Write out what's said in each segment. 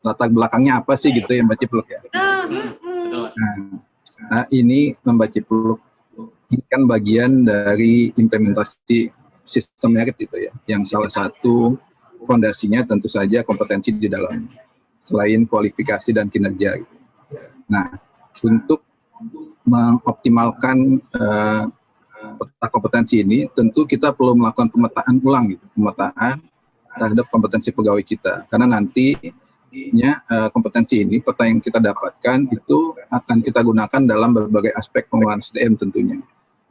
latar belakangnya apa sih gitu ya Mbak Cipluk ya. Nah, ini Mbak Cipluk, ini kan bagian dari implementasi sistem merit itu ya, yang salah satu fondasinya tentu saja kompetensi di dalam, selain kualifikasi dan kinerja. Nah, untuk mengoptimalkan peta kompetensi ini, tentu kita perlu melakukan pemetaan ulang, gitu, pemetaan terhadap kompetensi pegawai kita, karena nantinya kompetensi ini, peta yang kita dapatkan itu akan kita gunakan dalam berbagai aspek pengelolaan SDM tentunya,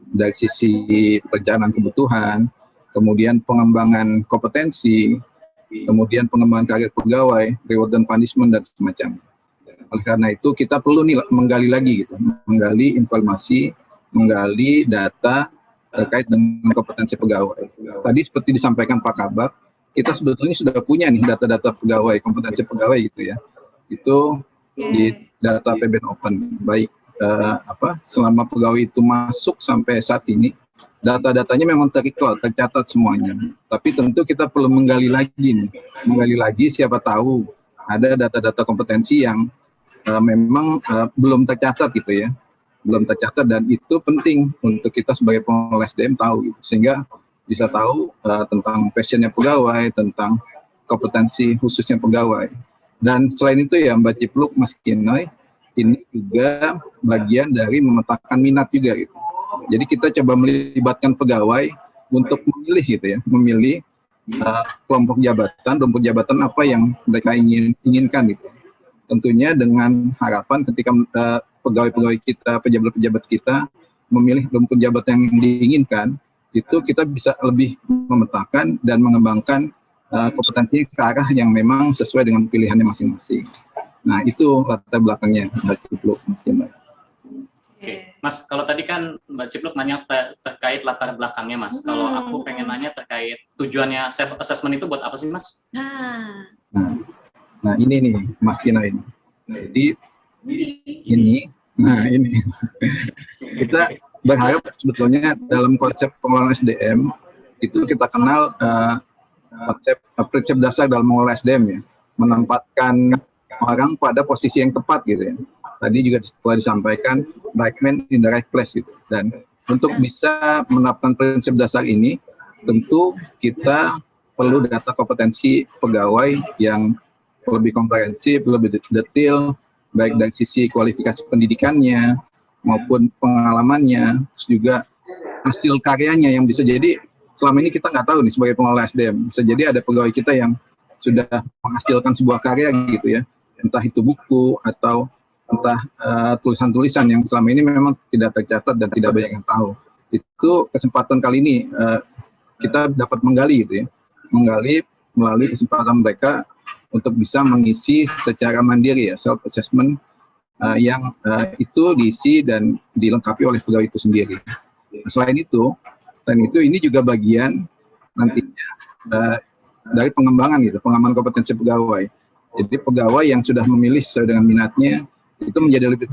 dari sisi perencanaan kebutuhan, kemudian pengembangan kompetensi, kemudian pengembangan karir pegawai, reward dan punishment, dan semacamnya. Oleh karena itu kita perlu menggali lagi gitu, menggali informasi, menggali data terkait dengan kompetensi pegawai. Tadi seperti disampaikan Pak Kabak, kita sebetulnya sudah punya nih data-data pegawai, kompetensi pegawai gitu ya. Itu di data PBN Open, baik selama pegawai itu masuk sampai saat ini, data-datanya memang tercatat semuanya. Tapi tentu kita perlu menggali lagi, siapa tahu ada data-data kompetensi yang memang belum tercatat gitu ya, belum tercatat, dan itu penting untuk kita sebagai pengelola SDM tahu gitu, sehingga bisa tahu tentang passionnya pegawai, tentang kompetensi khususnya pegawai. Dan selain itu ya Mbak Cipluk, Mas Kinoy, ini juga bagian dari memetakan minat juga gitu. Jadi kita coba melibatkan pegawai untuk memilih gitu ya, memilih kelompok jabatan apa yang mereka inginkan gitu. Tentunya dengan harapan ketika pegawai-pegawai kita, pejabat-pejabat kita memilih kelompok jabatan yang diinginkan, itu kita bisa lebih memetakan dan mengembangkan kompetensi ke arah yang memang sesuai dengan pilihannya masing-masing. Nah, itu latar belakangnya Mbak Cipluk. Oke, Mas, kalau tadi kan Mbak Cipluk nanya terkait latar belakangnya, Mas. Kalau aku pengen nanya terkait tujuannya self-assessment itu buat apa sih, Mas? Nah ini nih, Mas Kino ini. Jadi, ini kita berharap sebetulnya dalam konsep pengelolaan SDM, itu kita kenal konsep prinsip dasar dalam mengelola SDM ya, menempatkan orang pada posisi yang tepat gitu ya. Tadi juga telah disampaikan right man in the right place gitu. Dan untuk bisa menerapkan prinsip dasar ini, tentu kita perlu data kompetensi pegawai yang lebih komprehensif, lebih detail, baik dari sisi kualifikasi pendidikannya maupun pengalamannya, terus juga hasil karyanya yang bisa jadi selama ini kita nggak tahu nih sebagai pengelola SDM. Bisa jadi ada pegawai kita yang sudah menghasilkan sebuah karya gitu ya, entah itu buku atau entah tulisan-tulisan yang selama ini memang tidak tercatat dan tidak banyak yang tahu. Itu kesempatan kali ini kita dapat menggali gitu ya, menggali melalui kesempatan mereka untuk bisa mengisi secara mandiri ya, self assessment yang itu diisi dan dilengkapi oleh pegawai itu sendiri. Selain itu ini juga bagian nantinya dari pengembangan gitu, pengembangan kompetensi pegawai. Jadi pegawai yang sudah memilih sesuai dengan minatnya itu menjadi lebih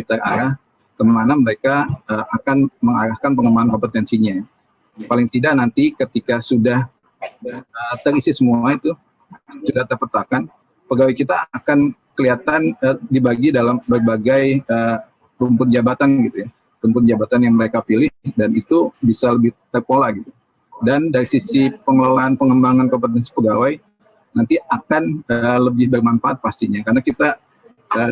terarah kemana mereka akan mengarahkan pengembangan kompetensinya. Paling tidak nanti ketika sudah terisi semua itu, sudah terpetakan, pegawai kita akan kelihatan dibagi dalam berbagai rumpun jabatan gitu ya, rumpun jabatan yang mereka pilih, dan itu bisa lebih terpola gitu. Dan dari sisi pengelolaan pengembangan kompetensi pegawai nanti akan lebih bermanfaat pastinya, karena kita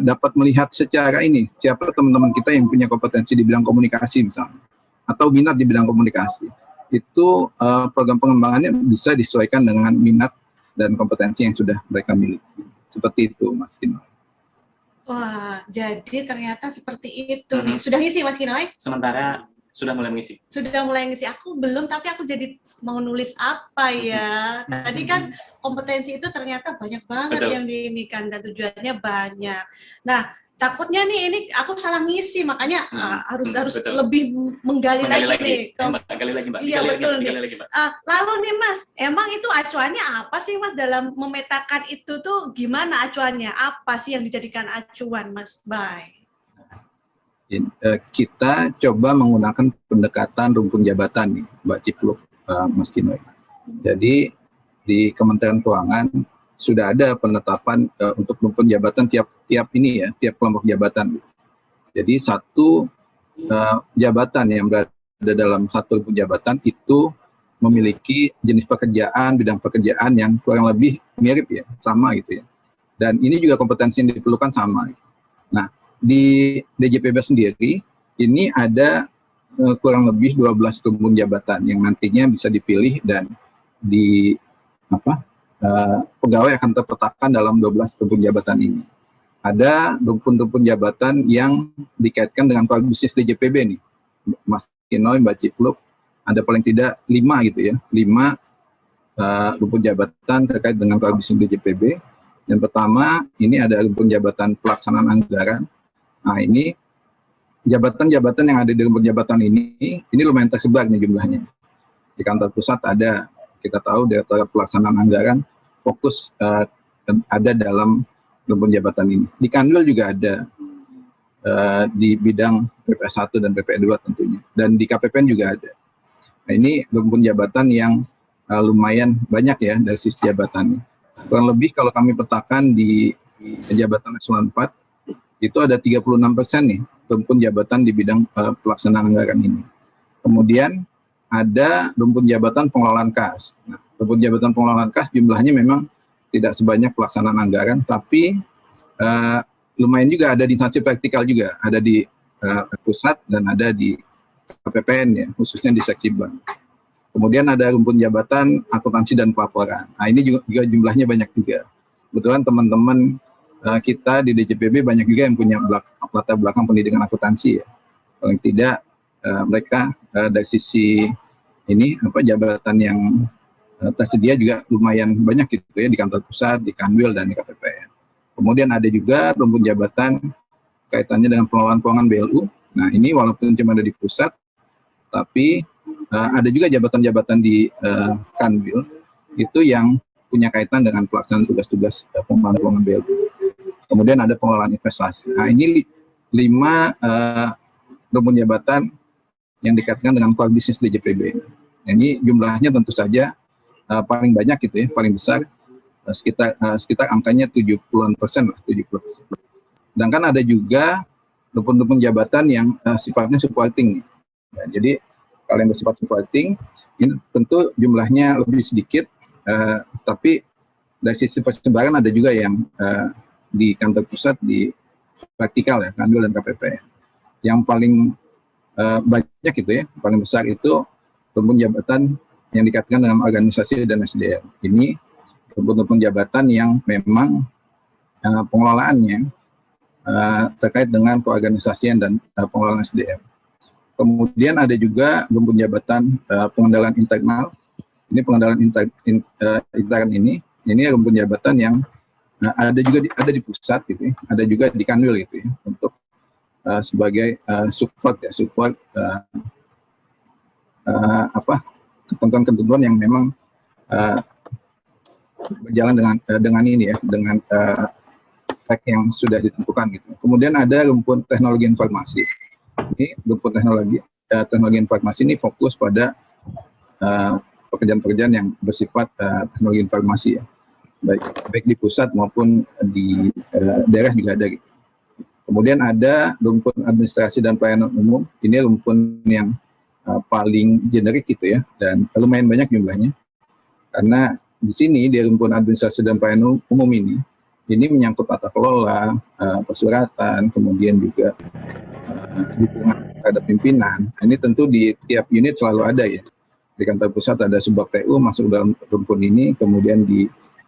dapat melihat secara ini siapa teman-teman kita yang punya kompetensi di bidang komunikasi misalnya, atau minat di bidang komunikasi. Itu program pengembangannya bisa disesuaikan dengan minat dan kompetensi yang sudah mereka miliki. Seperti itu, Mas Kinoy. Wah, jadi ternyata seperti itu nih. Sudah ngisi, Mas Kinoy? Sementara sudah mulai mengisi. Sudah mulai ngisi. Aku belum, tapi aku jadi mau nulis apa ya. Tadi kan kompetensi itu ternyata banyak banget yang diinikan dan tujuannya banyak. Nah, takutnya nih ini aku salah ngisi, makanya harus lebih menggali lagi nih. Gali lagi, Mbak. Iya, betul nih. Lalu nih, Mas, emang itu acuannya apa sih, Mas, dalam memetakan itu tuh gimana acuannya? Apa sih yang dijadikan acuan, Mas Bay? Kita coba menggunakan pendekatan rumpun jabatan nih, Mbak Cipluk, Mas Kinoy. Jadi di Kementerian Keuangan sudah ada penetapan untuk rumpun jabatan tiap kelompok jabatan. Jadi satu jabatan yang berada dalam satu rumpun jabatan itu memiliki jenis pekerjaan, bidang pekerjaan yang kurang lebih mirip ya, sama gitu ya. Dan ini juga kompetensi yang diperlukan sama. Nah, di DJPB sendiri ini ada kurang lebih 12 rumpun jabatan yang nantinya bisa dipilih dan pegawai akan terpetakan dalam 12 rumpun jabatan ini. Ada rumpun-rumpun jabatan yang dikaitkan dengan core bisnis DJPB nih, Mas Kinoy, Mbak Cipluk, ada paling tidak 5 gitu ya, 5 rumpun jabatan terkait dengan core bisnis DJPB. Yang pertama, ini ada rumpun jabatan pelaksanaan anggaran. Nah, ini jabatan-jabatan yang ada di rumpun jabatan ini lumayan tersebar nih jumlahnya. Di kantor pusat ada, kita tahu Direktorat Pelaksanaan Anggaran fokus ada dalam rumpun jabatan ini. Di Kanwil juga ada di bidang PP1 dan PP2 tentunya. Dan di KPPN juga ada. Nah, ini rumpun jabatan yang lumayan banyak ya dari sisi jabatannya. Kurang lebih kalau kami petakan di jabatan eselon 4 itu ada 36% nih rumpun jabatan di bidang pelaksanaan anggaran ini. Kemudian ada rumpun jabatan pengelolaan kas. Nah, rumpun jabatan pengelolaan kas jumlahnya memang tidak sebanyak pelaksanaan anggaran, tapi lumayan juga ada di instansi vertikal juga, ada di pusat dan ada di KPPN ya, khususnya di seksi bank. Kemudian ada rumpun jabatan akuntansi dan pelaporan. Nah, ini juga jumlahnya banyak juga. Kebetulan teman-teman kita di DJPB banyak juga yang punya latar belakang pendidikan akuntansi ya. Paling tidak mereka dari sisi ini jabatan yang tersedia juga lumayan banyak gitu ya di kantor pusat, di Kanwil dan di KPPN. Kemudian ada juga rumpun jabatan kaitannya dengan pengelolaan keuangan BLU. Nah, ini walaupun cuma ada di pusat, tapi ada juga jabatan-jabatan di Kanwil itu yang punya kaitan dengan pelaksanaan tugas-tugas pengelolaan keuangan BLU. Kemudian ada pengelolaan investasi. Nah, ini 5 rumpun jabatan yang dikaitkan dengan core bisnis DJPB. Ini jumlahnya tentu saja paling banyak gitu ya, paling besar, sekitar angkanya 70%. Sedangkan ada juga rumpun-rumpun jabatan yang sifatnya supporting. Ya, jadi kalau yang bersifat supporting ini tentu jumlahnya lebih sedikit, tapi dari sisi persebaran ada juga yang di kantor pusat, di vertikal ya, Kanwil dan KPPN. Yang paling banyak gitu ya, paling besar itu rumpun jabatan yang dikaitkan dengan organisasi dan SDM. Ini rumpun-rumpun jabatan yang memang pengelolaannya terkait dengan keorganisasian dan pengelolaan SDM. Kemudian ada juga rumpun jabatan pengendalian internal. Ini pengendalian intern ini rumpun jabatan yang ada di pusat gitu ya, ada juga di Kanwil gitu ya, untuk sebagai support ketentuan-ketentuan yang memang berjalan dengan ini ya, dengan track yang sudah ditentukan gitu. Kemudian ada rumpun teknologi informasi. Ini rumpun teknologi informasi ini fokus pada pekerjaan-pekerjaan yang bersifat teknologi informasi ya, baik di pusat maupun di daerah juga ada gitu. Kemudian ada rumpun administrasi dan pelayanan umum. Ini rumpun yang paling generik gitu ya, dan lumayan banyak jumlahnya. Karena di sini di rumpun administrasi dan pelayanan umum ini menyangkut tata kelola, persuratan, kemudian juga dukungan terhadap pimpinan. Ini tentu di tiap unit selalu ada ya. Di kantor pusat ada Subak TU masuk dalam rumpun ini, kemudian di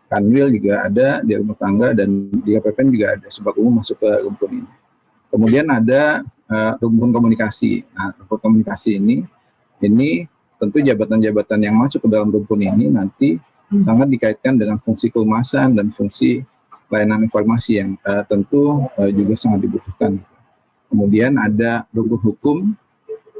Kanwil juga ada, di rumah tangga, dan di KPPN juga ada Subak umum masuk ke rumpun ini. Kemudian ada rumpun komunikasi. Nah, rumpun komunikasi ini tentu jabatan-jabatan yang masuk ke dalam rumpun ini nanti sangat dikaitkan dengan fungsi kehumasan dan fungsi layanan informasi yang tentu juga sangat dibutuhkan. Kemudian ada rumpun hukum,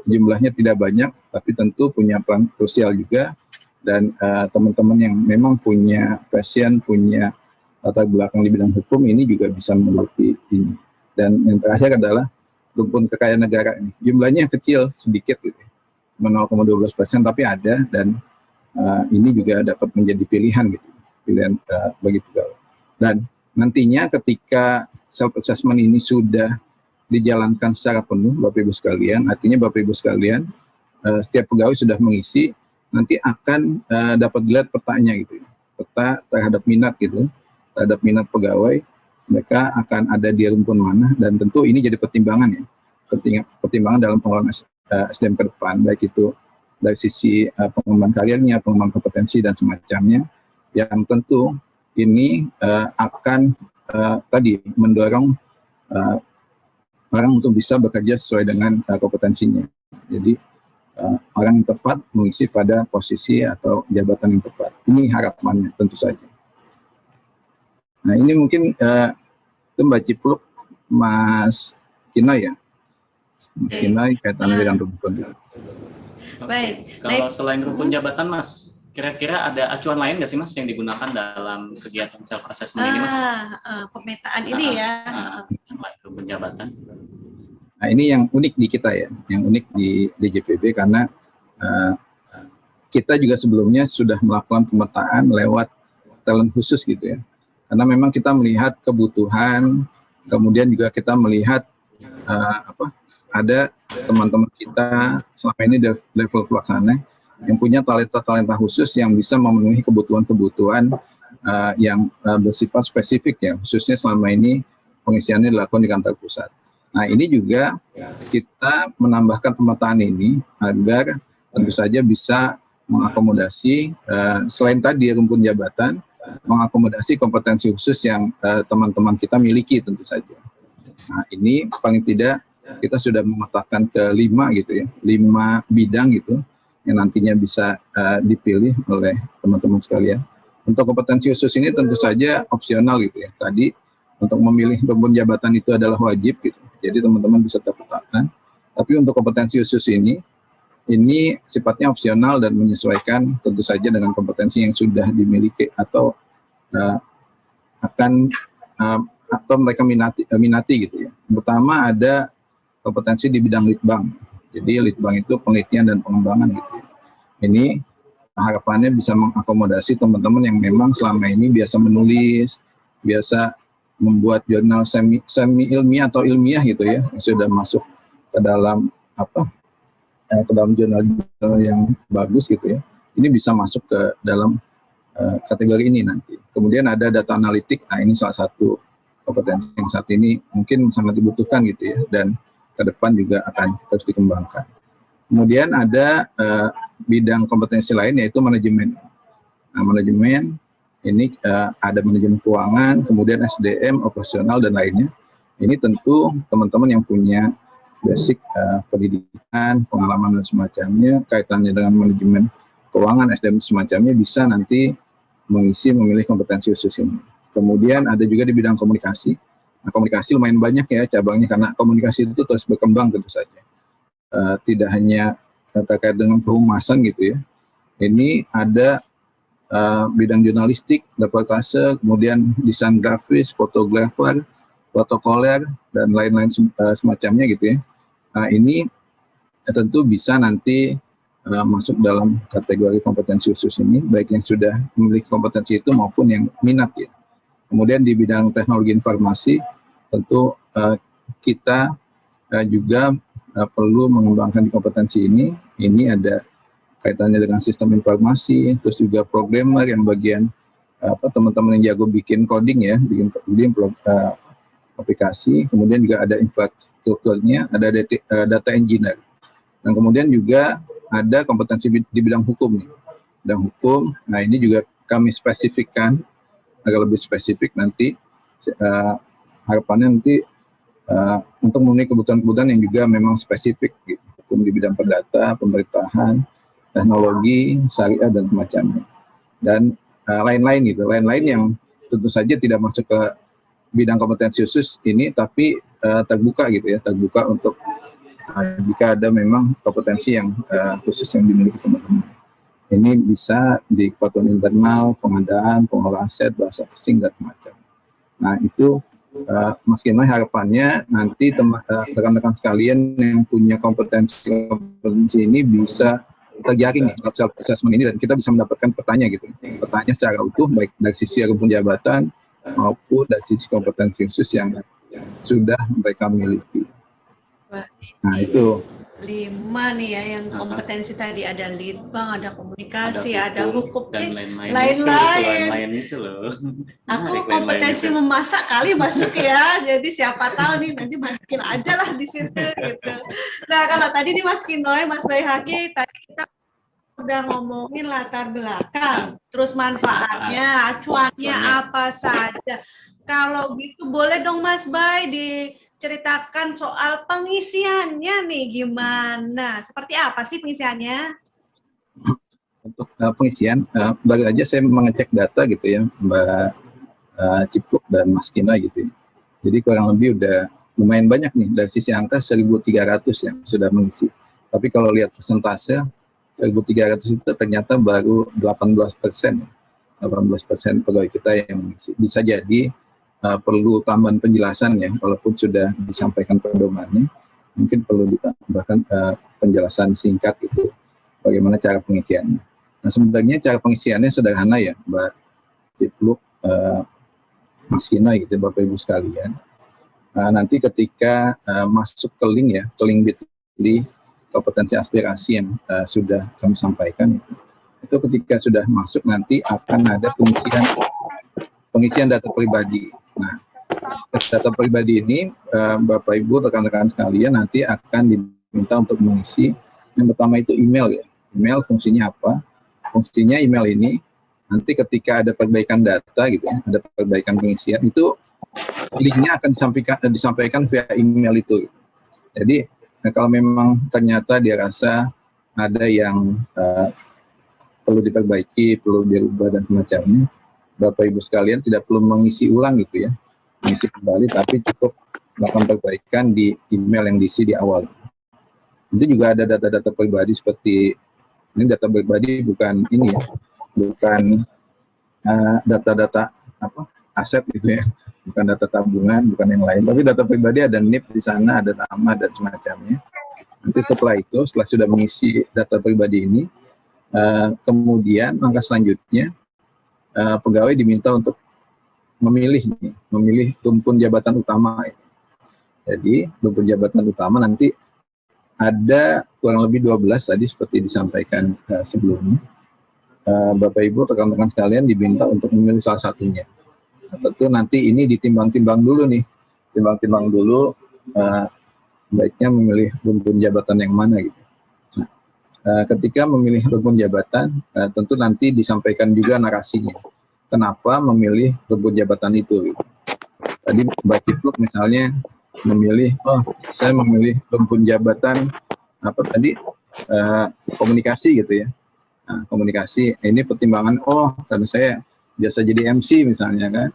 jumlahnya tidak banyak, tapi tentu punya peran krusial juga. Dan teman-teman yang memang punya passion, punya latar belakang di bidang hukum ini juga bisa mengerti ini. Dan yang terakhir adalah rumpun kekayaan negara ini. Jumlahnya kecil, sedikit gitu, 0,12%, tapi ada, dan ini juga dapat menjadi pilihan gitu. pilihan bagi pegawai. Dan nantinya ketika self-assessment ini sudah dijalankan secara penuh, Bapak Ibu sekalian, artinya Bapak Ibu sekalian, setiap pegawai sudah mengisi, nanti akan dapat dilihat petanya gitu, peta terhadap minat gitu, terhadap minat pegawai, mereka akan ada di rumpun mana, dan tentu ini jadi pertimbangan ya, pertimbangan dalam pengelolaan SDM ke depan, baik itu dari sisi pengembangan karirnya, pengembangan kompetensi dan semacamnya, yang tentu ini akan tadi mendorong orang untuk bisa bekerja sesuai dengan kompetensinya. Jadi orang yang tepat mengisi pada posisi atau jabatan yang tepat. Ini harapannya tentu saja. Nah ini mungkin itu Mbak Cipluk, Mas Kinai ya, Mas Kinai kaitannya dengan rumpun. Baik. Kalau selain rumpun jabatan, Mas, kira-kira ada acuan lain nggak sih, Mas, yang digunakan dalam kegiatan self assessment ini, Mas? Pemetaan ini ya. Selain rumpun jabatan. Nah ini yang unik di kita ya, yang unik di DJPB karena kita juga sebelumnya sudah melakukan pemetaan lewat talent khusus gitu ya. Karena memang kita melihat kebutuhan, kemudian juga kita melihat ada teman-teman kita selama ini di level pelaksana yang punya talenta khusus yang bisa memenuhi kebutuhan-kebutuhan yang bersifat spesifik ya, khususnya selama ini pengisiannya dilakukan di kantor pusat. Nah ini juga kita menambahkan pemetaan ini agar tentu saja bisa mengakomodasi selain tadi rumpun jabatan, mengakomodasi kompetensi khusus yang teman-teman kita miliki tentu saja. Nah ini paling tidak kita sudah memetakan ke 5 gitu ya, 5 bidang gitu yang nantinya bisa dipilih oleh teman-teman sekalian. Untuk kompetensi khusus ini tentu saja opsional gitu ya. Tadi untuk memilih rumpun jabatan itu adalah wajib gitu. Jadi teman-teman bisa terpetakan. Tapi untuk kompetensi khusus ini sifatnya opsional dan menyesuaikan tentu saja dengan kompetensi yang sudah dimiliki atau atau mereka minati gitu ya. Pertama ada kompetensi di bidang litbang. Jadi litbang itu penelitian dan pengembangan gitu ya. Ini harapannya bisa mengakomodasi teman-teman yang memang selama ini biasa menulis, biasa membuat jurnal semi ilmiah atau ilmiah gitu ya, yang sudah masuk ke dalam ke dalam jurnal yang bagus gitu ya. Ini bisa masuk ke dalam kategori ini nanti. Kemudian ada data analitik. Nah ini salah satu kompetensi yang saat ini mungkin sangat dibutuhkan gitu ya, dan ke depan juga akan terus dikembangkan. Kemudian ada bidang kompetensi lain yaitu manajemen. Nah, manajemen ini ada manajemen keuangan, kemudian SDM, operasional dan lainnya. Ini tentu teman-teman yang punya basic pendidikan, pengalaman dan semacamnya kaitannya dengan manajemen keuangan, SDM semacamnya bisa nanti memilih kompetensi khusus ini. Kemudian ada juga di bidang komunikasi. Nah, komunikasi lumayan banyak ya cabangnya karena komunikasi itu terus berkembang tentu saja. Tidak hanya terkait dengan kehumasan gitu ya. Ini ada bidang jurnalistik, reportase, kemudian desain grafis, fotografer, protokoler, dan lain-lain semacamnya gitu ya. Nah ini tentu bisa nanti masuk dalam kategori kompetensi khusus ini, baik yang sudah memiliki kompetensi itu maupun yang minat ya. Kemudian di bidang teknologi informasi, tentu kita juga perlu mengembangkan di kompetensi ini. Ini ada kaitannya dengan sistem informasi, terus juga programmer yang bagian teman-teman yang jago bikin coding ya, bikin aplikasi. Kemudian juga ada infrastrukturnya, ada data engineer. Dan kemudian juga ada kompetensi di bidang hukum nih. Bidang hukum, nah ini juga kami spesifikkan agak lebih spesifik nanti. Harapannya nanti untuk memenuhi kebutuhan-kebutuhan yang juga memang spesifik gitu. Hukum di bidang perdata, pemerintahan, teknologi, syariah dan semacamnya. Dan lain-lain gitu, lain-lain yang tentu saja tidak masuk ke bidang kompetensi khusus ini, tapi terbuka gitu ya, terbuka untuk jika ada memang kompetensi yang khusus yang dimiliki teman-teman. Ini bisa di kepatuhan internal, pengadaan, pengelolaan aset, bahasa asing dan semacamnya. Nah itu Mas Kinai harapannya nanti rekan-rekan sekalian yang punya kompetensi ini bisa terjaring nih self assessment ini, dan kita bisa mendapatkan petanya gitu, petanya secara utuh baik dari sisi rumpun jabatan maupun dari sisi kompetensi khusus yang sudah mereka miliki. Nah itu 5 nih ya yang kompetensi tadi, ada litbang, ada komunikasi, ada hukum, dan lain-lain. lain-lain itu loh. Aku Menarik, kompetensi lain-lain itu. memasak kali masuk ya, jadi siapa tahu nih nanti masukin aja lah di situ gitu. Nah kalau tadi nih Mas Kinoy, Mas Baihaqi, tadi kita udah ngomongin latar belakang, terus manfaatnya, acuannya apa saja. Kalau gitu boleh dong Mas Bay diceritakan soal pengisiannya nih gimana? Seperti apa sih pengisiannya? untuk pengisian, baru aja saya mengecek data gitu ya, Mbak Cipluk dan Mas Kina gitu ya. Jadi kurang lebih udah lumayan banyak nih, dari sisi angka 1.300 yang sudah mengisi. Tapi kalau lihat persentase, 1.300 itu ternyata baru 18%. 18% pegawai kita yang mengisi. Bisa jadi perlu tambahan penjelasan ya, walaupun sudah disampaikan pedomannya, mungkin perlu ditambahkan penjelasan singkat gitu, bagaimana cara pengisiannya. Nah sebenarnya cara pengisiannya sederhana ya, Mbak Cipluk, Mas Kina gitu, Bapak Ibu sekalian. Nanti ketika masuk ke link ya, ke link bit.ly kompetensi aspirasi yang sudah kami sampaikan, itu ketika sudah masuk nanti akan ada pengisian data pribadi. Nah, data pribadi ini Bapak Ibu rekan-rekan sekalian nanti akan diminta untuk mengisi. Yang pertama itu email ya. Email fungsinya apa? Fungsinya email ini nanti ketika ada perbaikan data gitu ya, ada perbaikan pengisian, itu linknya akan disampaikan via email itu. Jadi kalau memang ternyata dia rasa ada yang perlu diperbaiki, perlu dirubah dan semacamnya, Bapak Ibu sekalian tidak perlu mengisi ulang gitu ya, mengisi kembali, tapi cukup melakukan perbaikan di email yang diisi di awal. Itu juga ada data-data pribadi seperti ini, data pribadi bukan ini ya, bukan data-data aset gitu ya, bukan data tabungan, bukan yang lain, tapi data pribadi ada NIP di sana, ada nama dan semacamnya. Nanti setelah itu, setelah sudah mengisi data pribadi ini, kemudian langkah selanjutnya pegawai diminta untuk memilih rumpun jabatan utama. Jadi rumpun jabatan utama nanti ada kurang lebih 12 tadi seperti disampaikan sebelumnya. Bapak Ibu rekan-rekan sekalian diminta untuk memilih salah satunya. Nah, tentu nanti ini ditimbang-timbang dulu nih, timbang-timbang dulu baiknya memilih rumpun jabatan yang mana gitu. Nah, ketika memilih rumpun jabatan, tentu nanti disampaikan juga narasinya. Kenapa memilih rumpun jabatan itu? Gitu. Tadi Mbak Cipluk misalnya memilih, saya memilih rumpun jabatan komunikasi gitu ya. Nah, komunikasi ini pertimbangan, karena saya biasa jadi MC misalnya kan,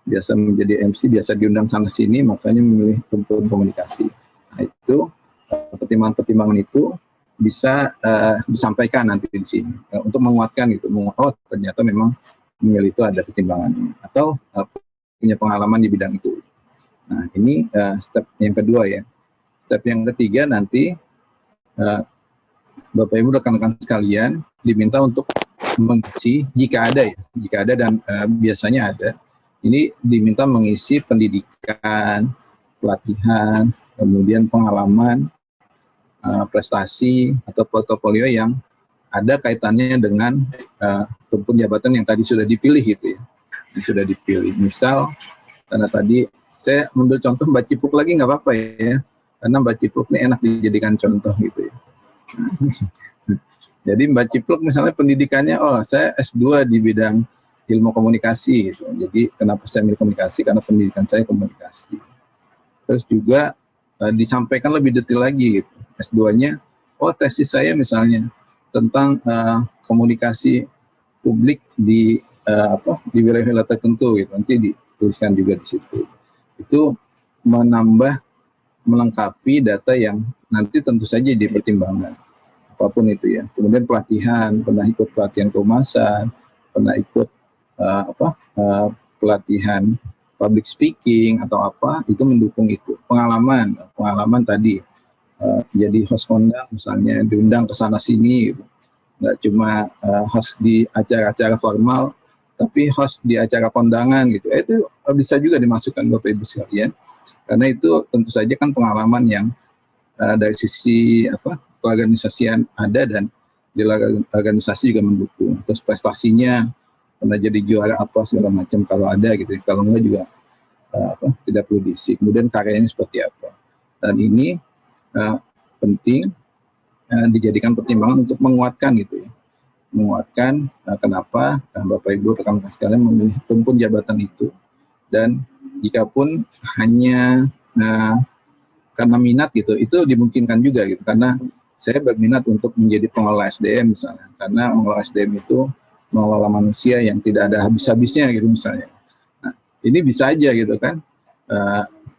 biasa menjadi MC, biasa diundang sana sini, makanya memilih rumpun komunikasi. Nah itu pertimbangan-pertimbangan itu bisa disampaikan nanti di sini untuk menguatkan gitu, ternyata memang memilih itu ada pertimbangannya atau punya pengalaman di bidang itu. Nah ini step yang kedua ya. Step yang ketiga nanti Bapak Ibu rekan-rekan sekalian diminta untuk mengisi jika ada dan biasanya ada. Ini diminta mengisi pendidikan, pelatihan, kemudian pengalaman, prestasi atau portofolio yang ada kaitannya dengan rumpun jabatan yang tadi sudah dipilih gitu ya. Yang sudah dipilih. Misal karena tadi saya ambil contoh Mbak Cipluk lagi nggak apa-apa ya. Karena Mbak Cipluk ini enak dijadikan contoh gitu ya. Jadi Mbak Cipluk misalnya pendidikannya, saya S2 di bidang ilmu komunikasi gitu. Jadi kenapa saya milih komunikasi? Karena pendidikan saya komunikasi. Terus juga disampaikan lebih detail lagi gitu. S2-nya, tesis saya misalnya tentang komunikasi publik di wilayah tertentu gitu. Nanti dituliskan juga di situ. Itu menambah, melengkapi data yang nanti tentu saja dipertimbangkan. Apapun itu ya. Kemudian pelatihan, pernah ikut pelatihan kehumasan, pernah ikut pelatihan public speaking atau apa, itu mendukung itu. Pengalaman tadi jadi host kondang misalnya, diundang ke sana sini gitu. nggak cuma host di acara-acara formal, tapi host di acara kondangan gitu. Itu bisa juga dimasukkan Bapak Ibu sekalian, karena itu tentu saja kan pengalaman yang dari sisi keorganisasian ada, dan di organisasi juga mendukung. Terus prestasinya pernah jadi juara apa segala macam kalau ada gitu. Kalau enggak juga tidak perlu diisi. Kemudian karyanya seperti apa. Dan ini penting dijadikan pertimbangan untuk menguatkan gitu ya. Menguatkan kenapa Bapak Ibu rekan-rekan sekalian memilih rumpun jabatan itu, dan jika pun hanya karena minat gitu, itu dimungkinkan juga gitu, karena saya berminat untuk menjadi pengelola SDM misalnya, karena mengelola SDM itu mengelola manusia yang tidak ada habis-habisnya gitu misalnya. Nah, ini bisa aja gitu kan,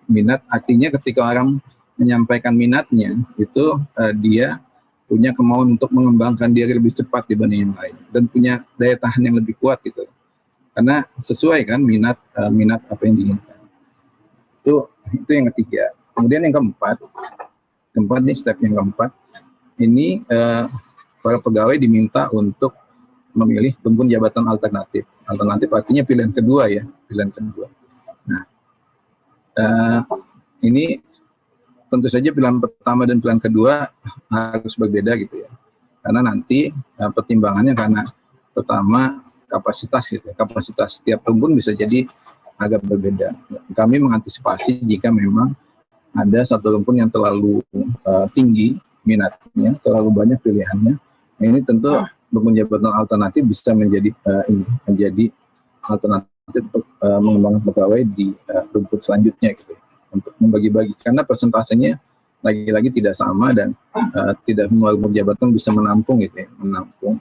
minat artinya ketika orang menyampaikan minatnya itu dia punya kemauan untuk mengembangkan diri lebih cepat dibanding yang lain, dan punya daya tahan yang lebih kuat gitu, karena sesuai kan minat apa yang diinginkan. Itu yang ketiga. Kemudian yang keempat nih, step yang keempat ini para pegawai diminta untuk memilih rumpun jabatan alternatif. Alternatif artinya pilihan kedua ya, pilihan kedua. Nah, ini tentu saja pilihan pertama dan pilihan kedua harus berbeda gitu ya. Karena nanti pertimbangannya karena pertama kapasitas gitu. Kapasitas setiap rumpun bisa jadi agak berbeda. Kami mengantisipasi jika memang ada satu rumpun yang terlalu tinggi minatnya, terlalu banyak pilihannya. Ini tentu rumpun jabatan alternatif bisa menjadi alternatif untuk mengembangkan pegawai di rumpun selanjutnya gitu. Untuk membagi-bagi, karena persentasenya lagi-lagi tidak sama, dan tidak semua rumpun jabatan bisa menampung gitu ya, menampung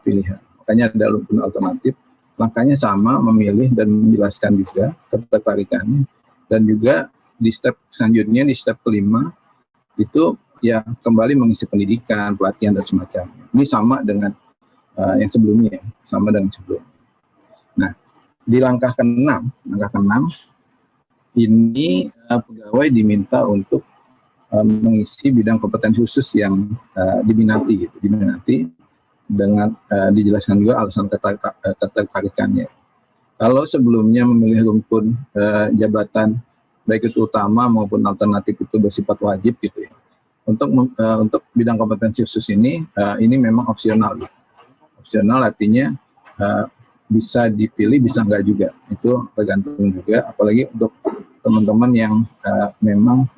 pilihan. Makanya ada rumpun alternatif, langkahnya sama, memilih dan menjelaskan juga ketertarikannya, dan juga di step selanjutnya, di step kelima itu ya kembali mengisi pendidikan, pelatihan dan semacamnya. Ini sama dengan yang sebelumnya, sama dengan sebelumnya. Nah, di langkah keenam ini pegawai diminta untuk mengisi bidang kompetensi khusus yang diminati gitu, dengan dijelaskan juga alasan ketertarikannya. Kalau sebelumnya memilih rumpun jabatan baik itu utama maupun alternatif itu bersifat wajib gitu ya. Untuk bidang kompetensi khusus ini memang opsional. Gitu. Opsional artinya bisa dipilih, bisa enggak juga. Itu tergantung juga, apalagi untuk teman-teman yang memang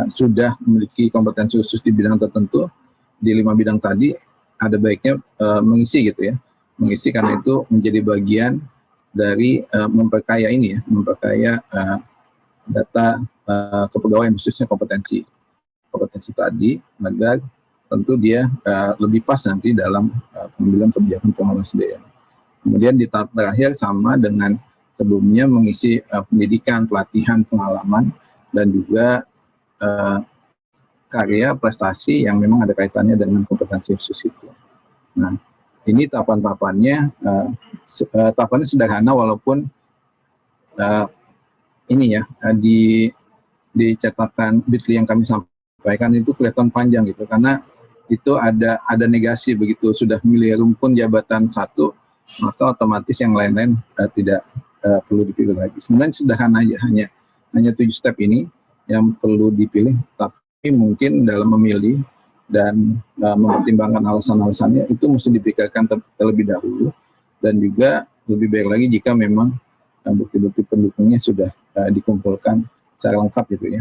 sudah memiliki kompetensi khusus di bidang tertentu, di 5 bidang tadi, ada baiknya mengisi gitu ya. Mengisi karena itu menjadi bagian dari memperkaya ini ya, memperkaya data kepegawaian khususnya kompetensi tadi, agar tentu dia lebih pas nanti dalam pengambilan kebijakan pengelolaan SDM. Kemudian di tahap terakhir sama dengan sebelumnya, mengisi pendidikan, pelatihan, pengalaman, dan juga karya prestasi yang memang ada kaitannya dengan kompetensi khusus itu. Nah, ini tahapannya sederhana, walaupun ini ya di catatan Bitly yang kami sampaikan itu kelihatan panjang gitu, karena itu ada negasi begitu sudah milih rumpun jabatan satu, maka otomatis yang lain-lain tidak perlu dipilih lagi. Sebenarnya sederhana aja, hanya 7 step ini yang perlu dipilih, tapi mungkin dalam memilih dan mempertimbangkan alasan-alasannya itu mesti dipikirkan terlebih dahulu, dan juga lebih baik lagi jika memang bukti-bukti pendukungnya sudah dikumpulkan secara lengkap gitu ya,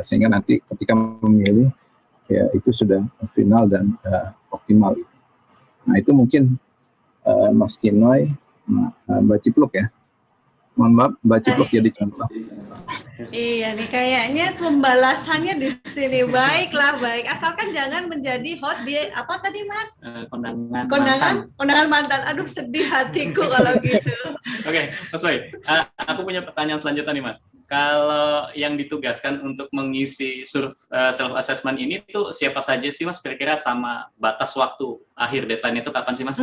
sehingga nanti ketika memilih ya itu sudah final dan optimal. Nah itu mungkin Mas Kinoy, Mbak Cipluk ya. Mohon maaf, Mbak Cipluk jadi contoh. Iya nih, kayaknya pembalasannya di sini. Baiklah, baik. Asalkan jangan menjadi host di apa tadi, Mas? Kondangan mantan. Aduh, sedih hatiku kalau gitu. Oke, Mas Boy. Aku punya pertanyaan selanjutnya nih, Mas. Kalau yang ditugaskan untuk mengisi self assessment ini tuh siapa saja sih, Mas? Kira-kira sama batas waktu akhir deadline itu kapan sih, Mas?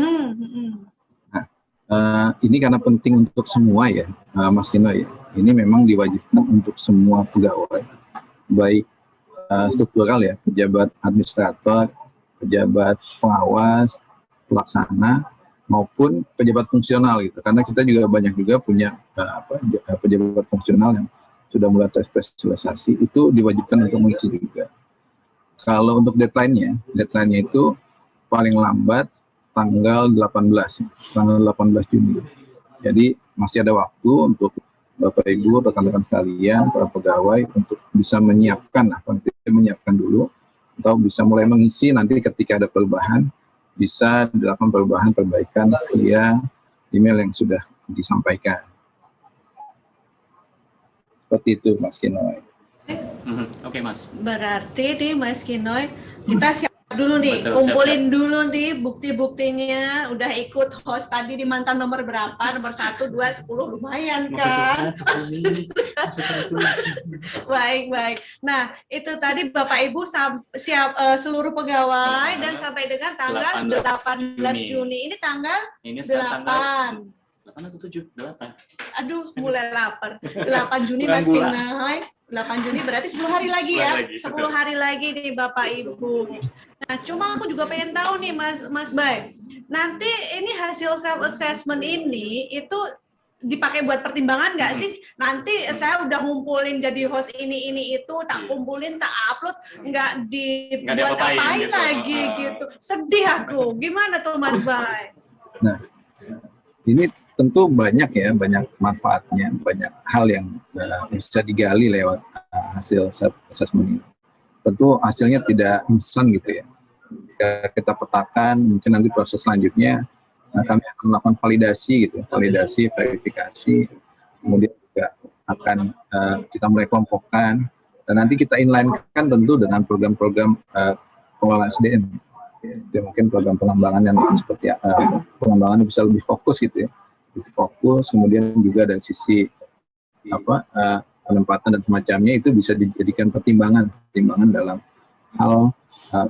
Ini karena penting untuk semua ya, Mas Kino ya. Ini memang diwajibkan untuk semua pegawai, baik struktural ya, pejabat administrator, pejabat pengawas, pelaksana, maupun pejabat fungsional gitu. Karena kita juga banyak juga punya pejabat fungsional yang sudah mulai terspesialisasi, itu diwajibkan untuk mengisi juga. Kalau untuk deadline-nya itu paling lambat tanggal 18 Juni. Jadi masih ada waktu untuk Bapak Ibu, rekan-rekan sekalian, para pegawai untuk bisa menyiapkan dulu, atau bisa mulai mengisi nanti ketika ada perubahan, bisa dilakukan perbaikan via email yang sudah disampaikan. Seperti itu, Mas Kinoy. Oke, Mas. Berarti nih Mas Kinoy, kita siap dulu nih, kumpulin dulu nih bukti-buktinya. Udah ikut host tadi di mantan nomor berapa? Nomor 1, 2, 10, lumayan kan? Baik. Nah, itu tadi Bapak Ibu siap seluruh pegawai dan sampai dengan tanggal 18 Juni. Ini tanggal 8. 8 atau 7? 8. Aduh, mulai lapar. 8 Juni Mas Kinoy. 8 Juni berarti 10 hari lagi ya. 10 hari lagi nih Bapak Ibu. Nah, cuma aku juga pengen tahu nih Mas Bay. Nanti ini hasil self assessment ini itu dipakai buat pertimbangan nggak sih? Nanti saya udah ngumpulin jadi host ini itu, tak kumpulin, tak upload, nggak dibuat apain lagi gitu. Sedih aku. Gimana tuh Mas Bay? Nah, ini tentu banyak manfaatnya, banyak hal yang bisa digali lewat hasil assessment ini. Tentu hasilnya tidak instan gitu ya. Jika kita petakan, mungkin nanti proses selanjutnya kami akan melakukan validasi gitu, verifikasi, kemudian juga akan kita mulai kelompokkan, dan nanti kita inline-kan tentu dengan program-program pengelolaan SDM. Jadi mungkin program pengembangan yang seperti pengembangan bisa lebih fokus gitu ya. Fokus, kemudian juga dari sisi penempatan dan semacamnya itu bisa dijadikan pertimbangan dalam hal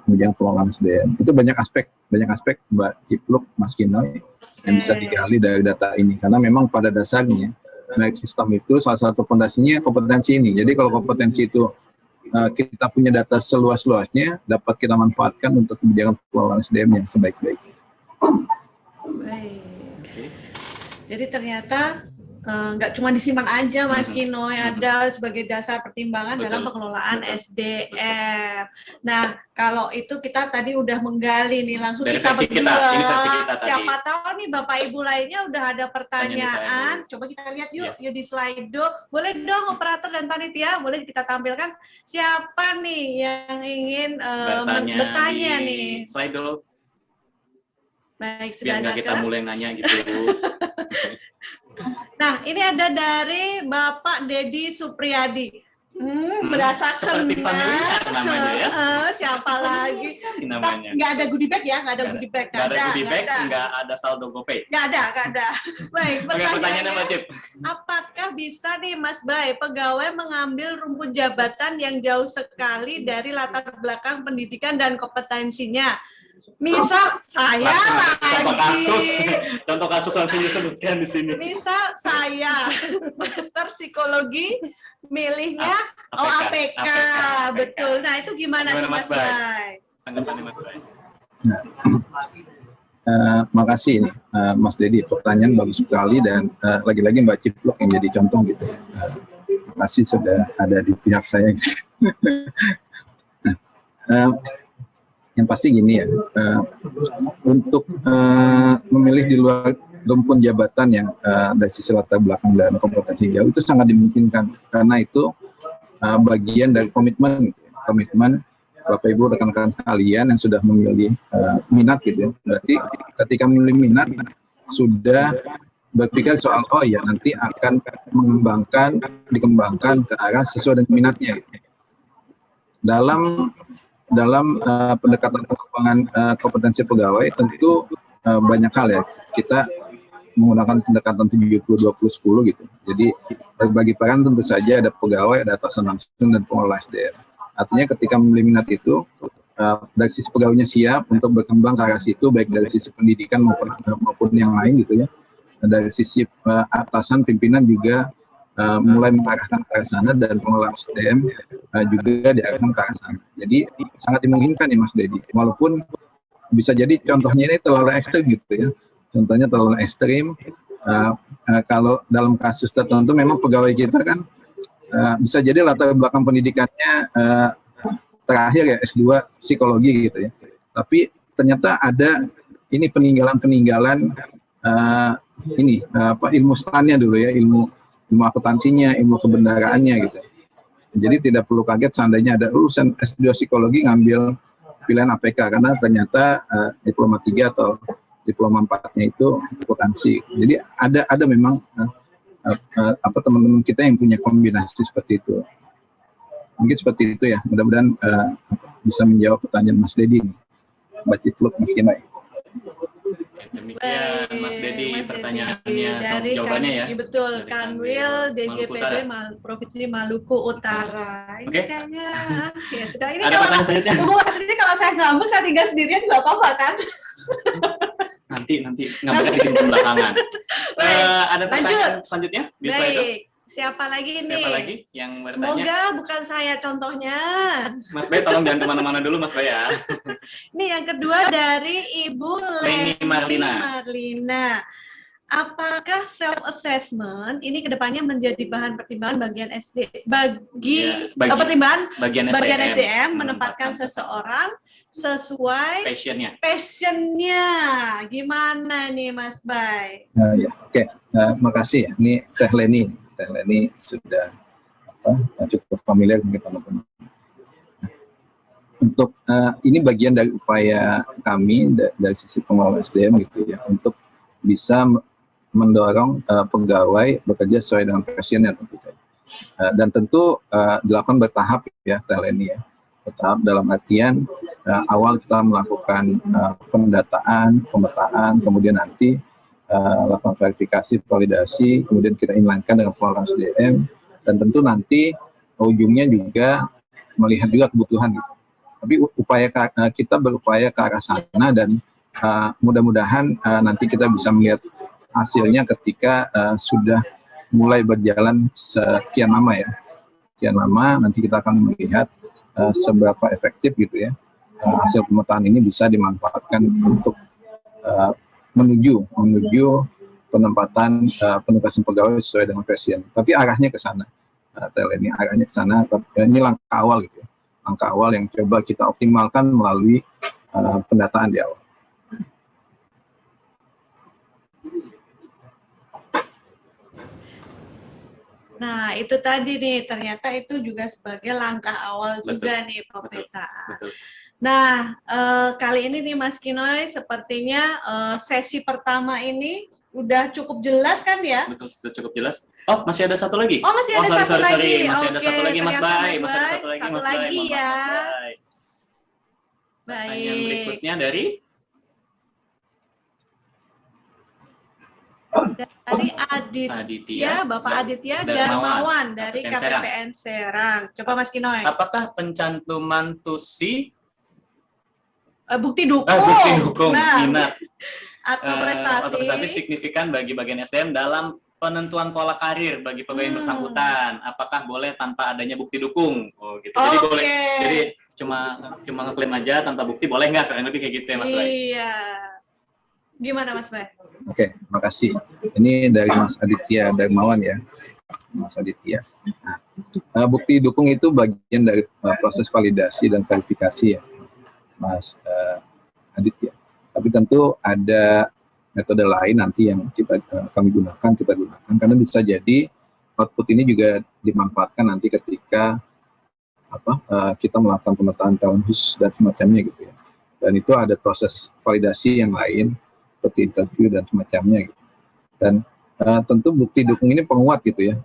penunjang pengelolaan SDM. Itu banyak aspek Mbak Cipluk, Mas Kinoy, yang bisa digali dari data ini, karena memang pada dasarnya merit system itu salah satu fondasinya kompetensi ini. Jadi kalau kompetensi itu kita punya data seluas-luasnya, dapat kita manfaatkan untuk kebijakan pengelolaan SDM yang sebaik-baiknya. Baik. Jadi ternyata nggak cuma disimpan aja Mas Kinoy, ada sebagai dasar pertimbangan dalam pengelolaan SDM. Nah, kalau itu kita tadi udah menggali nih, langsung kita berdua. Siapa tahu nih Bapak Ibu lainnya udah ada pertanyaan. Coba kita lihat yuk di Slido. Boleh dong operator dan panitia, boleh kita tampilkan siapa nih yang ingin bertanya nih. Slido. Baik, biar nggak kita mulai nanya gitu. Nah, ini ada dari Bapak Dedi Supriyadi. Berasa seperti familiar namanya ya. Siapa lagi? Namanya. Nggak ada goodie bag ya? Nggak ada goodie bag. Nggak ada saldo GoPay. Nggak ada. Baik, pertanyaannya Mbak Cip. Apakah bisa nih Mas Bay, pegawai mengambil rumput jabatan yang jauh sekali dari latar belakang pendidikan dan kompetensinya? Misal saya contoh kasus langsung disebutkan di sini. Misal saya master psikologi, milihnya APK. Betul. Nah, itu gimana Mas Bay? Tanggapannya Mas Bay. Makasih ini Mas Dedi, pertanyaan bagus sekali, dan lagi-lagi Mbak Cipluk yang jadi contoh gitu. Makasih sudah ada di pihak saya. Yang pasti gini ya, untuk memilih di luar rumpun jabatan yang dari sisi latar belakang dan kompetensi jauh itu sangat dimungkinkan, karena itu bagian dari komitmen Bapak Ibu rekan-rekan sekalian yang sudah memilih minat gitu ya. Berarti ketika memilih minat sudah berpikir soal nanti akan dikembangkan ke arah sesuai dengan minatnya gitu. Dalam pendekatan pengembangan kompetensi pegawai tentu banyak hal ya. Kita menggunakan pendekatan 70-20-10 gitu. Jadi bagi peran tentu saja ada pegawai, ada atasan langsung, dan pengelola SDM. Artinya ketika memilih minat itu, dari sisi pegawainya siap untuk berkembang ke arah situ, baik dari sisi pendidikan maupun yang lain gitu ya. Dari sisi atasan pimpinan juga mulai mengarahkan ke arah sana, dan pengelola SDM juga diarahkan ke arah sana. Jadi sangat dimungkinkan nih Mas Dedi, walaupun bisa jadi contohnya ini terlalu ekstrim gitu ya. Contohnya terlalu ekstrim. Kalau dalam kasus tertentu memang pegawai kita kan bisa jadi latar belakang pendidikannya terakhir ya S2 psikologi gitu ya. Tapi ternyata ada ini peninggalan ilmu STAN-nya dulu ya, ilmu akuntansinya, ilmu kebendaraannya gitu. Jadi tidak perlu kaget seandainya ada lulusan S2 psikologi ngambil pilihan APK, karena ternyata diploma 3 atau diploma 4-nya itu akuntansi. Jadi ada memang teman-teman kita yang punya kombinasi seperti itu. Mungkin seperti itu ya. Mudah-mudahan bisa menjawab pertanyaan Mas Dedi nih. Baca klub Mas Kinai. Demikian Mas Dedi pertanyaannya, dari jawabannya ya. Betul, Dari Kanwil DGPD Provinsi Maluku Utara. Ini Oke. kayaknya ya sudah, ini Ada kalau pertanyaan selanjutnya? Mas kalau saya ngambek saya tinggal sendirian nggak apa-apa kan? Nanti ngambilnya disimpan belakangan. Baik, Ada pertanyaan selanjutnya di slide itu? Baik, siapa lagi nih? Siapa lagi yang bertanya? Semoga bukan saya contohnya. Mas Bay, tolong jangan kemana-mana dulu Mas Bay ya. Ini yang kedua dari Ibu Leni Marlina. Apakah self assessment ini kedepannya menjadi bahan pertimbangan bagian SD pertimbangan bagian SDM menempatkan seseorang sesuai passionnya? Gimana nih Mas Bay? Ya, oke. Makasih ya. Ini Teh Leni sudah cukup familiar dengan teman-teman. Untuk ini bagian dari upaya kami dari sisi pengelola SDM gitu ya, untuk bisa mendorong pegawai bekerja sesuai dengan passionnya tentu saja. Dan tentu dilakukan bertahap ya, Teleni ya. Bertahap dalam artian awal kita melakukan pendataan, pemetaan, kemudian nanti lakukan verifikasi, validasi, kemudian kita inline-kan dengan pengelola SDM, dan tentu nanti ujungnya juga melihat juga kebutuhan gitu. Tapi kita berupaya ke arah sana, dan mudah-mudahan nanti kita bisa melihat hasilnya ketika sudah mulai berjalan sekian lama ya. Sekian lama nanti kita akan melihat seberapa efektif gitu ya hasil pemetaan ini bisa dimanfaatkan untuk menuju penempatan penugasan pegawai sesuai dengan passion. Tapi arahnya ke sana. Ini arahnya ke sana. Ini langkah awal gitu ya. Langkah awal yang coba kita optimalkan melalui pendataan di awal. Nah, itu tadi nih, ternyata itu juga sebagai langkah awal juga nih pemetaan. Nah, kali ini nih Mas Kinoy, sepertinya sesi pertama ini udah cukup jelas kan ya? Betul, sudah cukup jelas. Oh, masih ada satu lagi? Oh, masih ada satu lagi. Masih ada satu lagi, Mas Bay. Masih ada satu lagi ya. Pertanyaan berikutnya dari Aditya, Bapak Aditya Darmawan dari KPPN Serang. Coba Mas Kinoy. Apakah pencantuman TUSI bukti dukung, minat atau prestasi signifikan bagi bagian SDM dalam penentuan pola karir bagi pegawai yang bersangkutan? Apakah boleh tanpa adanya bukti dukung? Oh, gitu. Jadi boleh. Jadi cuma ngeklaim aja tanpa bukti boleh nggak? Kurang lebih kayak gitu ya Mas Bay. Iya. Gimana Mas Bay? Oke, makasih. Ini dari Mas Aditya Darmawan ya, Mas Aditya. Nah, bukti dukung itu bagian dari proses validasi dan verifikasi ya, Mas Aditya. Tapi tentu ada metode lain nanti yang kita gunakan karena bisa jadi output ini juga dimanfaatkan nanti ketika kita melakukan pemetaan tahun khusus dan semacamnya gitu ya. Dan itu ada proses validasi yang lain seperti interview dan semacamnya gitu. Dan tentu bukti dukung ini penguat gitu ya,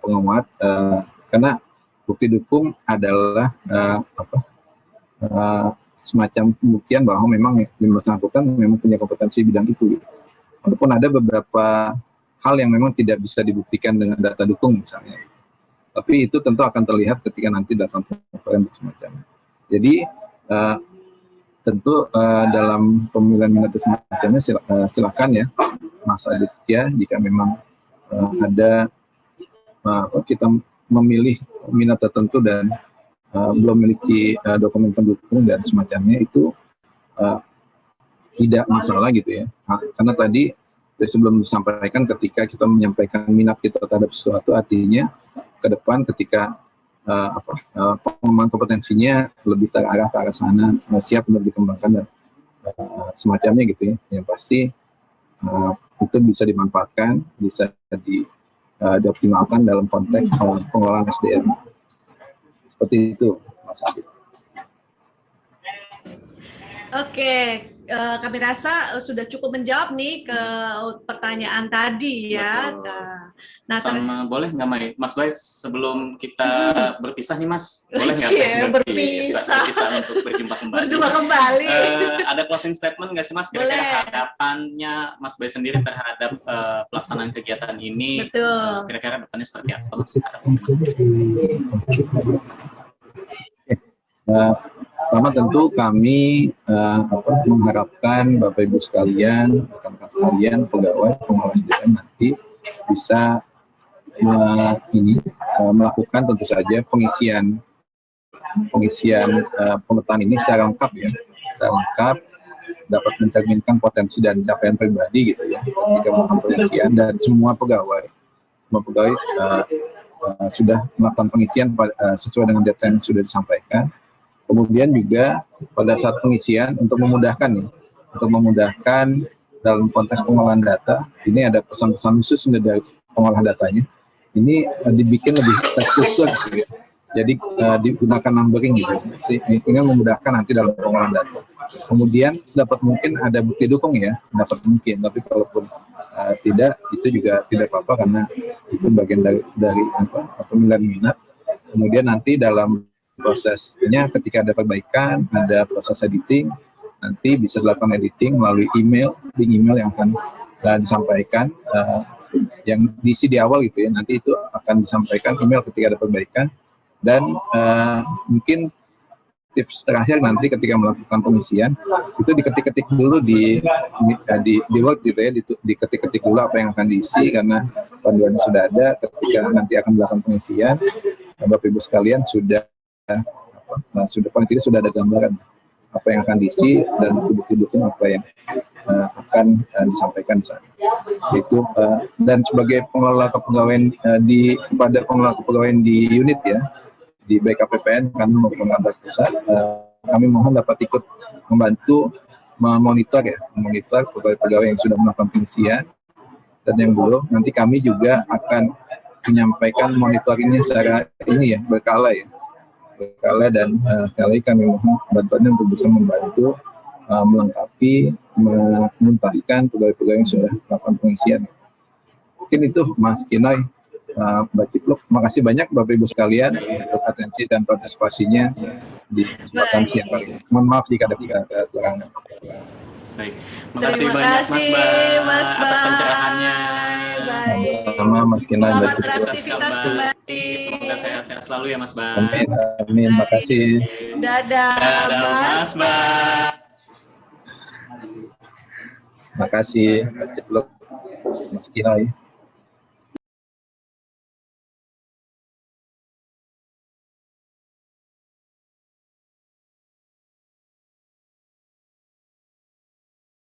karena bukti dukung adalah semacam pembuktian bahwa memang yang bersangkutan memang punya kompetensi bidang itu gitu. Walaupun ada beberapa hal yang memang tidak bisa dibuktikan dengan data dukung misalnya, tapi itu tentu akan terlihat ketika nanti datang pengukuran semacamnya. Jadi tentu dalam pemilihan minat semacamnya silakan ya Mas Aditya, jika memang ada kita memilih minat tertentu dan belum memiliki dokumen pendukung dan semacamnya, itu tidak masalah gitu ya. Karena tadi sebelum disampaikan, ketika kita menyampaikan minat kita terhadap sesuatu, artinya ke depan ketika pengembangan kompetensinya lebih terarah ke arah sana, siap untuk dikembangkan dan semacamnya gitu ya. Yang pasti itu bisa dimanfaatkan, bisa dioptimalkan dalam konteks pengelolaan SDM. Seperti itu, Mas Adit. Oke, kami rasa sudah cukup menjawab nih ke pertanyaan tadi ya. Nah, sama boleh nggak Mas Bay, sebelum kita berpisah nih Mas, boleh nggak berpisah untuk berjumpa kembali? Ada closing statement nggak sih Mas? Kira-kira harapannya Mas Bay sendiri terhadap pelaksanaan kegiatan ini, kira-kira depannya seperti apa Mas? Pertama tentu kami mengharapkan Bapak Ibu sekalian, rekan-rekan sekalian, pegawai pengelola SDM nanti bisa melakukan tentu saja pengisian pemetaan ini secara lengkap ya, dapat mencerminkan potensi dan capaian pribadi gitu ya ketika melakukan pengisian, dan semua pegawai sudah melakukan pengisian sesuai dengan data yang sudah disampaikan. Kemudian juga pada saat pengisian untuk memudahkan dalam konteks pengolahan data, ini ada pesan-pesan khusus dari pengolah datanya. Ini dibikin lebih terstruktur gitu ya. Jadi digunakan numbering gitu, sehingga memudahkan nanti dalam pengolahan data. Kemudian sedapat mungkin ada bukti dukung ya, dapat mungkin. Tapi kalaupun tidak, itu juga tidak apa-apa karena itu bagian dari pemilihan minat. Kemudian nanti dalam prosesnya ketika ada perbaikan, ada proses editing, nanti bisa dilakukan editing melalui link email yang akan disampaikan, yang diisi di awal gitu ya, nanti itu akan disampaikan email ketika ada perbaikan. Dan mungkin tips terakhir nanti ketika melakukan pengisian, itu diketik-ketik dulu di Word gitu ya, diketik-ketik dulu apa yang akan diisi, karena panduannya sudah ada. Ketika nanti akan melakukan pengisian, Bapak Ibu sekalian sudah paling tidak sudah ada gambaran apa yang akan diisi dan bukti dukung apa yang akan disampaikan di sana. Itu dan sebagai pengelola kepegawaian kepada pengelola kepegawaian di unit ya, di BKPPN kami maupun kantor pusat, kami mohon dapat ikut membantu memonitor pegawai-pegawai yang sudah melakukan pengisian dan yang belum. Nanti kami juga akan menyampaikan monitoringnya secara berkala dan kali kami mohon bantuannya untuk bisa membantu melengkapi, menuntaskan pegawai-pegawai yang sudah melakukan pengisian. Mungkin itu Mas Kinoy, Mbak Cipluk. Makasih banyak Bapak Ibu sekalian untuk atensi dan partisipasinya di kesempatan siang kali ini. Mohon maaf jika ada kekurangan. Baik, makasih banyak Mas Ba atas pencerahannya. Sama Mas Kinoy, Mbak Cipluk. Semoga sehat-sehat selalu ya Mas Ba. Amin. Makasih. Dadah Mas Ba. Makasih Mbak Cipluk, Mas Kinoy.